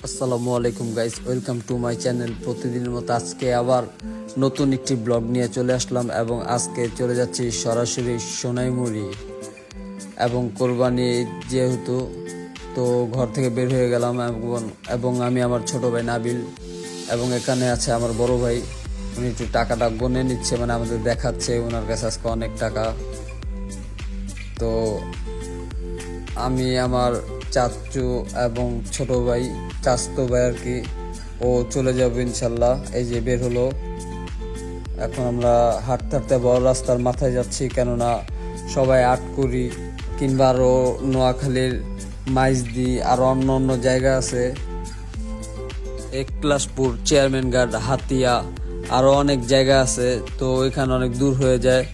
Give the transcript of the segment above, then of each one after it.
আসসালামু আলাইকুম guys, welcome to my channel. প্রতিদিনের মতো আজকে আবার নতুন একটি ব্লগ নিয়ে চলে আসলাম এবং আজকে চলে যাচ্ছি সরাসরি সোনাইমুড়ি এবং কোরবানি যেহেতু, তো ঘর থেকে বের হয়ে গেলাম এবং আমি আমার ছোট ভাই নাবিল এবং এখানে আছে আমার বড় ভাই। উনি একটু টাকাটা গনে নিচ্ছে, মানে আমাদের দেখাচ্ছে ওনার কাছে আজকে অনেক টাকা। তো আমি আমার চাচু এবং ছোট ভাই, চাচতো ভাই আর কি, ও চলে যাবে ইনশাল্লাহ। এই যে বের হলো, এখন আমরা হাঁটতে হাঁটতে বড় রাস্তার মাথায় যাচ্ছি, কেননা সবাই আটকুড়ি কিংবা আরও নোয়াখালীর মাইজদি আরও অন্য অন্য জায়গা আছে, একলাশপুর, চেয়ারম্যান ঘাট, হাতিয়া, আরও অনেক জায়গা আছে। তো এখানে অনেক দূর হয়ে যায়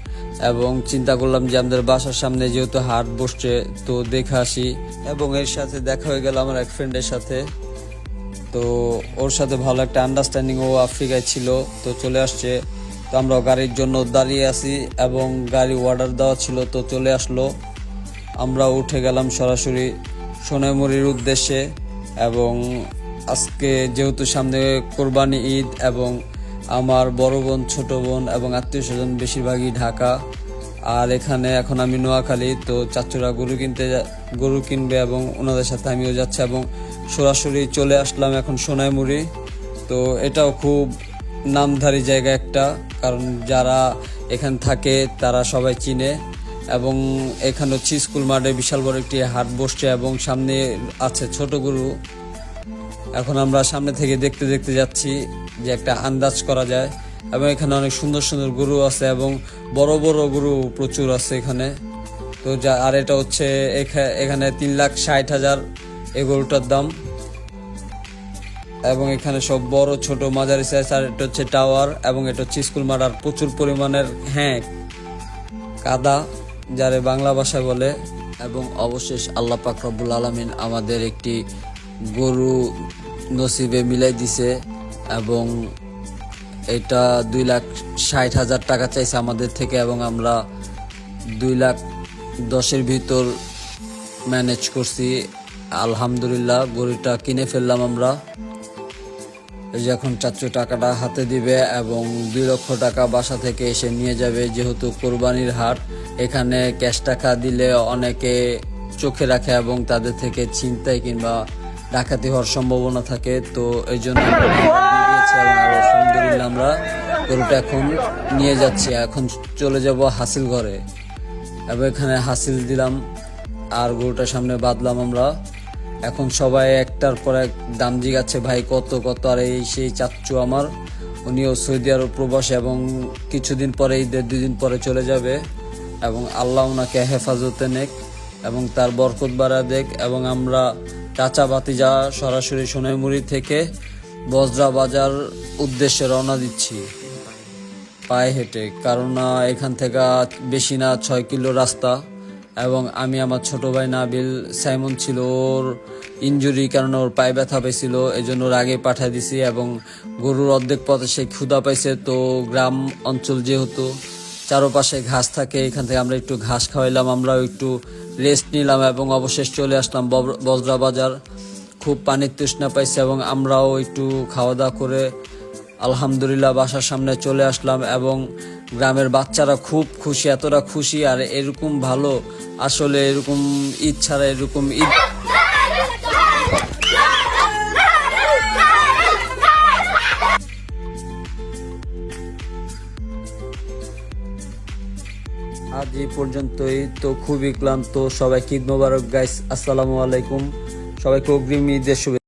এবং চিন্তা করলাম যে আমাদের বাসার সামনে যেহেতু হাট বসছে, তো দেখে আসি। এবং এর সাথে দেখা হয়ে গেল আমার এক ফ্রেন্ডের সাথে, তো ওর সাথে ভালো একটা আন্ডারস্ট্যান্ডিং, ও আফ্রিকায় ছিল তো চলে আসছে। তো আমরা গাড়ির জন্য দাঁড়িয়ে আছি এবং গাড়ি অর্ডার দেওয়া ছিল, তো চলে আসলো। আমরা উঠে গেলাম সরাসরি সোনাইমুড়ির উদ্দেশ্যে। এবং আজকে যেহেতু সামনে কোরবানি ঈদ এবং আমার বড় বোন, ছোট বোন এবং আত্মীয় স্বজন বেশিরভাগই ঢাকা, আর এখানে এখন আমি নোয়াখালী। তো চাচুরা গরু কিনবে এবং ওনাদের সাথে আমিও যাচ্ছি এবং সরাসরি চলে আসলাম এখন সোনাইমুড়ি। তো এটাও খুব নামধারী জায়গা একটা, কারণ যারা এখান থাকে তারা সবাই চিনে। এবং এখানে হচ্ছে স্কুল মাঠে বিশাল বড় একটি হাট বসছে এবং সামনে আছে ছোট গরু। এখন আমরা সামনে থেকে দেখতে দেখতে যাচ্ছি যে একটা আন্দাজ করা যায়। এবং এখানে অনেক সুন্দর সুন্দর গরু আছে এবং বড় বড় গরু প্রচুর আছে এখানে। তো আর এটা হচ্ছে এখানে 3,60,000 এই গরুটার দাম। এবং এখানে সব বড় ছোট মাঝারি সাইজ, আর এটা হচ্ছে টাওয়ার এবং এটা হচ্ছে স্কুল মাঠ। আর প্রচুর পরিমাণের কাদা, যারে বাংলা ভাষায় বলে। এবং অবশেষ আল্লাহ পাক রব্বুল আলামিন আমাদের একটি গরু নসিবে মিলাই দিছে এবং এটা 2,60,000 টাকা চাইছে আমাদের থেকে এবং আমরা 2,10,000 ভিতর ম্যানেজ করছি। আলহামদুলিল্লাহ, গরুটা কিনে ফেললাম আমরা। এই যে এখন চাচু টাকাটা হাতে দিবে এবং 2 লক্ষ টাকা বাসা থেকে এসে নিয়ে যাবে। যেহেতু কোরবানির হাট, এখানে ক্যাশ টাকা দিলে অনেকে চোখে রাখে এবং তাদের থেকে ছিনতাই কিংবা ডাকাতি হওয়ার সম্ভাবনা থাকে। তো এই জন্য আলহামদুলিল্লাহ আমরা গরুটা এখন নিয়ে যাচ্ছি। এখন চলে যাব হাসিল ঘরে এবং এখানে হাসিল দিলাম আর গরুটার সামনে বাঁধলাম আমরা। এখন সবাই একটার পর এক দাম জিগাচ্ছে, ভাই কত কত। আর এই সেই চাচ্চু আমার, উনিও সৌদি আরব প্রবাসী এবং কিছুদিন পরে, ঈদের 2 দিন পরে চলে যাবে। এবং আল্লাহ ওনাকে হেফাজতে নেক এবং তার বরকত বাড়া দেখ। এবং আমরা চাচা ভাতিজা সরাসরি সোনাইমুড়ি থেকে বজরা বাজার উদ্দেশ্যে রওনা দিচ্ছি পায়ে হেঁটে, কারণ এখান থেকে বেশি না 6 কিলো রাস্তা। এবং আমি আমার ছোট ভাই নাবিল, সাইমন ছিল, ওর ইনজুরি কারণে ওর পায়ে ব্যথা পেয়েছিল, এই জন্য ওর আগে পাঠিয়ে দিছি। এবং গরুর অর্ধেক পথে সে ক্ষুধা পাইছে। তো গ্রাম অঞ্চল যেহেতু চারপাশে ঘাস থাকে, এখান থেকে আমরা একটু ঘাস খাওয়াইলাম, আমরাও একটু রেস্ট নিলাম এবং অবশেষ চলে আসলাম বজরা বাজার। খুব পানির তৃষ্ণা পাইছে এবং আমরাও একটু খাওয়া দাওয়া করে আলহামদুলিল্লাহ বাসার সামনে চলে আসলাম। এবং গ্রামের বাচ্চারা খুব খুশি, এতটা খুশি। আর এরকম ভালো, আসলে এরকম ঈদ ছাড়া এরকম ঈদ আজ এই পর্যন্তই। তো খুবই ক্লান্ত, সবাইকে ঈদ মোবারক গাইস। আসসালামু আলাইকুম, সবাইকে অগ্রিম ঈদের শুভেচ্ছা।